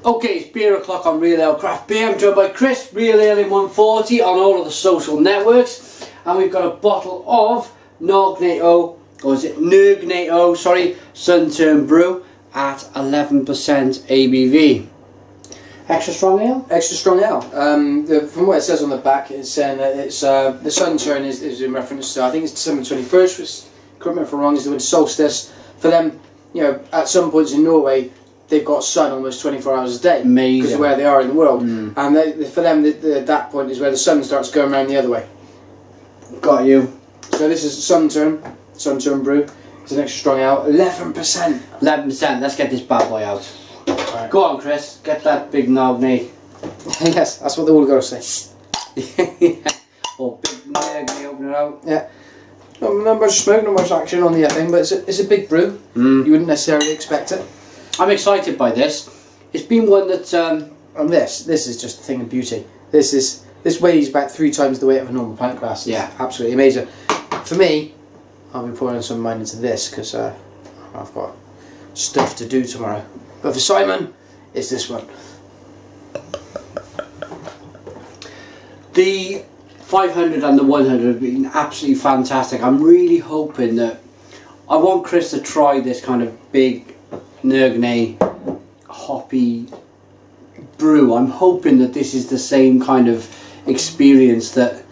Okay, it's beer o'clock on Real Ale Craft Beer. I'm joined by Chris, Real Ale in 140 on all of the social networks, and we've got a bottle of Nøgne, sorry, Sunturnbrew at 11% ABV. Extra strong ale? Extra strong ale. From what it says on the back, it's saying that it's the Sunturn is in reference to, I think it's December 21st, which, correct me if I'm wrong, is the winter solstice. For them, you know, at some points in Norway, they've got sun almost 24 hours a day. Amazing. Because of where they are in the world. And for them, that point is where the sun starts going around the other way. Got you. So this is Sunturnbrew. It's an extra strong ale. 11%. 11%. Let's get this bad boy out. Right. Go on, Chris. Get that big Nøgne. Yes, that's what they all got to say. Oh, big Nøgne, open it out. Yeah. Not much smoke, not much action on the thing, but it's a big brew. You wouldn't necessarily expect it. I'm excited by this. It's been one that And this is just a thing of beauty. This weighs about 3 times the weight of a normal pint glass. Yeah, absolutely amazing. For me, I'll be pouring some of mine into this because I've got stuff to do tomorrow. But for Simon, it's this one. The 500 and the 100 have been absolutely fantastic. I'm really hoping that I want Chris to try this kind of big Nøgne hoppy brew. I'm hoping that this is the same kind of experience that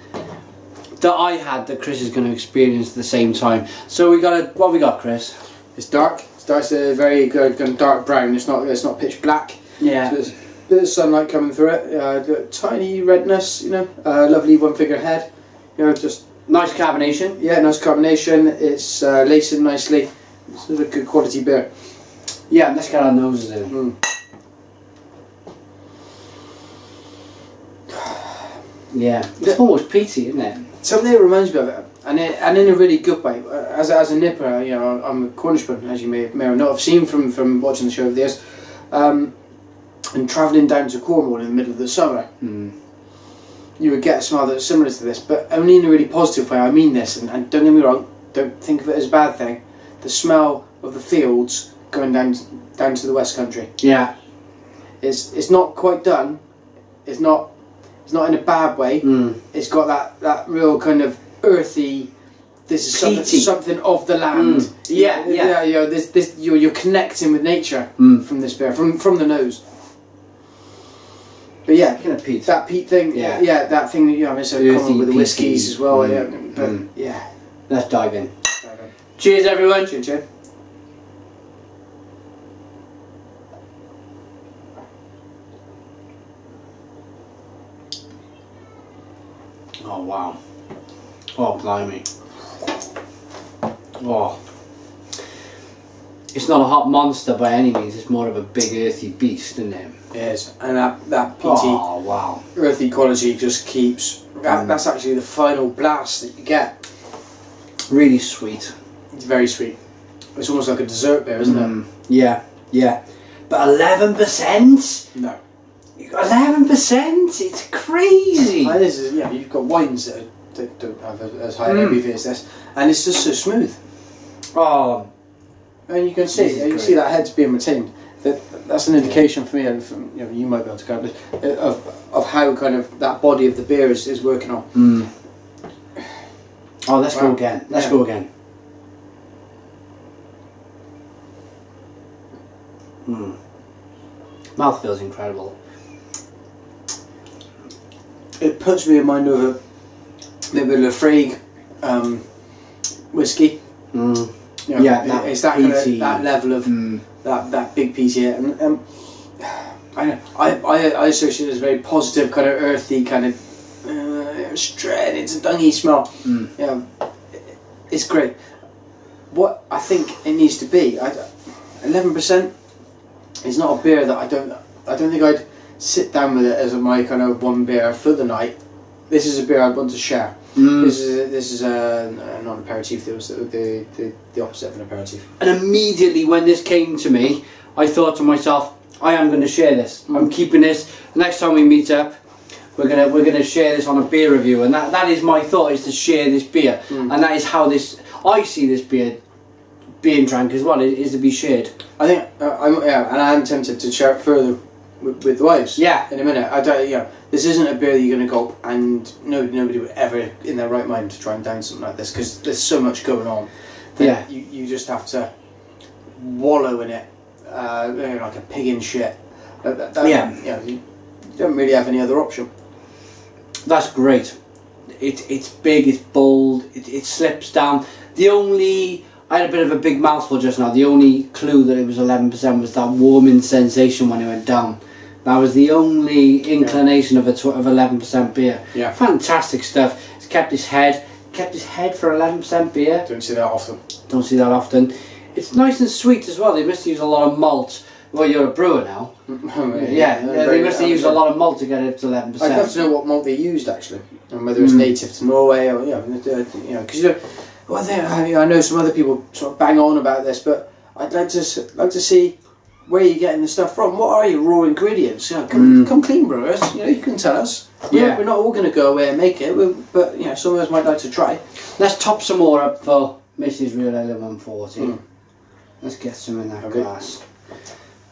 I had, that Chris is going to experience at the same time. So we got what have we got, Chris? It's dark. It's a very good dark brown. It's not pitch black. Yeah. So there's a bit of sunlight coming through it. Tiny redness, you know. Lovely one-figure head. You know, just nice carbonation. Yeah, nice carbonation. It's lacing nicely. It's a good quality beer. Yeah, let's get our noses in. Yeah, it's almost peaty, isn't it? Something that reminds me of it, and in a really good way. As a nipper, you know, I'm a Cornishman, as you may or not have seen from watching the show over the years, and travelling down to Cornwall in the middle of the summer. You would get a smell that's similar to this, but only in a really positive way. I mean this, and don't get me wrong, don't think of it as a bad thing. The smell of the fields going down to the West Country. Yeah, it's not quite done. It's not in a bad way. It's got that real kind of earthy. This is something of the land. Yeah. You know, you're connecting with nature from this beer, from the nose. But yeah, kind of peat. That peat thing. Yeah, that thing that, you know, it's so common with the whiskies as well. But yeah, let's dive in. Cheers, everyone. Cheers. Oh wow. Oh blimey. Oh. It's not a hot monster by any means, it's more of a big earthy beast, isn't it? It is. And that peaty, earthy quality just keeps... That's actually the final blast that you get. Really sweet. It's very sweet. It's almost like a dessert beer, isn't it? Yeah. But 11%? No. 11%? It's crazy. This is, yeah, you've got wines that don't have as high an ABV as this, and it's just so smooth. Oh, and you can see that head's being retained. That's an indication for me, and from, you know, you might be able to kind of how kind of that body of the beer is working on. Oh, let's go again. Let's go again. Mouth feels incredible. It puts me in mind of a little bit of Frigg whiskey. You know, yeah, it's that kind of, that level of that big peaty, and I associate it as a very positive, kind of earthy, kind of straight into dungy smell. Yeah, it's great. What I think it needs to be, 11% is not a beer that I don't think I'd sit down with it as my kind of one beer for the night. This is a beer I'd want to share. This is a non-aperitif. It was the opposite of an aperitif. And immediately when this came to me, I thought to myself, I am going to share this. I'm keeping this. The next time we meet up, we're gonna share this on a beer review, and that is my thought, is to share this beer, and that is how I see this beer being drank as well, is to be shared. I think and I'm tempted to share it further with the wives. Yeah. In a minute. I don't. You know, this isn't a beer that you're going to go and nobody would ever in their right mind to try and down something like this because there's so much going on. That you just have to wallow in it, like a pig in shit. You know, you don't really have any other option. That's great. It's big, it's bold, it slips down. I had a bit of a big mouthful just now. The only clue that it was 11% was that warming sensation when it went down. That was the only inclination of 11% beer. Yeah. Fantastic stuff. It's kept his head for 11% beer. Don't see that often. Don't see that often. It's nice and sweet as well. They must use a lot of malt. Well, you're a brewer now. They must have used a lot of malt to get it to 11%. I'd love to know what malt they used actually, and whether it's native to Norway or because I know some other people sort of bang on about this, but I'd like to see where you're getting the stuff from. What are your raw ingredients? You know, come clean, brewers. You know, you can tell us. We're not all going to go away and make it, but you know, some of us might like to try. Let's top some more up for Mrs. Real Ale 140. Let's get some in that glass.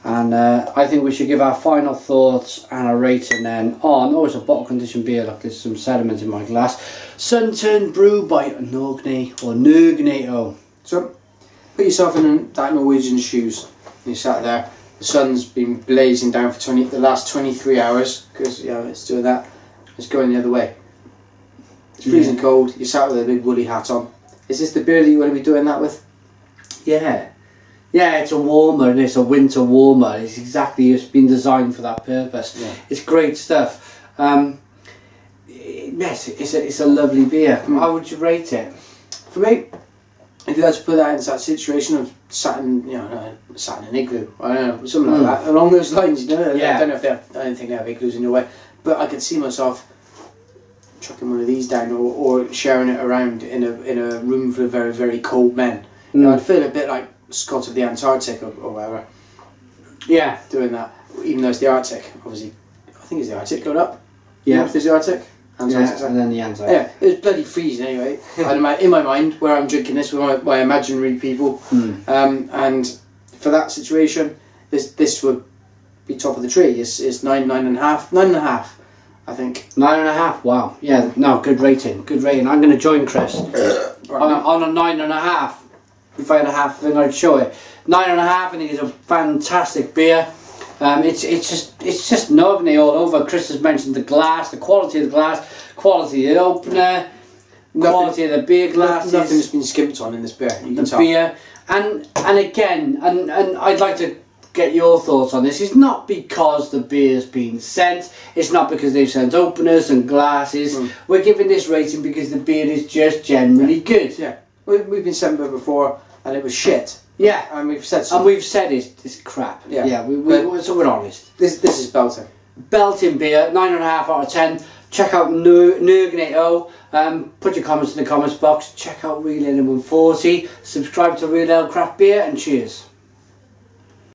And I think we should give our final thoughts and a rating then on, it's a bottle conditioned beer, look, there's some sediment in my glass. Sunturnbrew by Nøgne or Nøgne. So, put yourself in that Norwegian's shoes. You sat there, the sun's been blazing down for the last 23 hours, because it's doing that, it's going the other way. It's freezing cold, you sat with a big woolly hat on. Is this the beer that you want to be doing that with? Yeah, it's a warmer and it's a winter warmer. It's been designed for that purpose. Yeah. It's great stuff. Yes, it's a lovely beer. How would you rate it? For me, if you had to put that into that situation of sat in an igloo, I don't know, something like that, along those lines, I don't know if I don't think they have igloos in your way, but I could see myself chucking one of these down or sharing it around in a room full of very, very cold men. I'd feel a bit like Scott of the Antarctic or whatever. Yeah, doing that, even though it's the Arctic. Obviously, I think it's the Arctic going up. Yeah, it's the Arctic. And then the Antarctic. Yeah, it was bloody freezing anyway. In my mind, where I'm drinking this with my imaginary people, and for that situation, this would be top of the tree. It's 9.5, I think. 9.5. Wow. Yeah. No, good rating. Good rating. I'm going to join Chris on a 9.5. If I had a half thing, I'd show it. 9.5. I think it's a fantastic beer. It's just Nøgne all over. Chris has mentioned the glass, the quality of the glass, quality of the opener, quality of the beer glasses. Nothing's been skimped on in this beer. You can tell. Beer, and again, and I'd like to get your thoughts on this. It's not because the beer's been sent. It's not because they've sent openers and glasses. We're giving this rating because the beer is just generally good. Yeah, we've been sent beer before, and it was shit. Yeah, and we've said it's crap. Yeah, so we're honest. This is belting. Belting beer, 9.5 out of 10. Check out Nøgne. Put your comments in the comments box. Check out Real Ale 140. Subscribe to Real Ale Craft Beer, and cheers.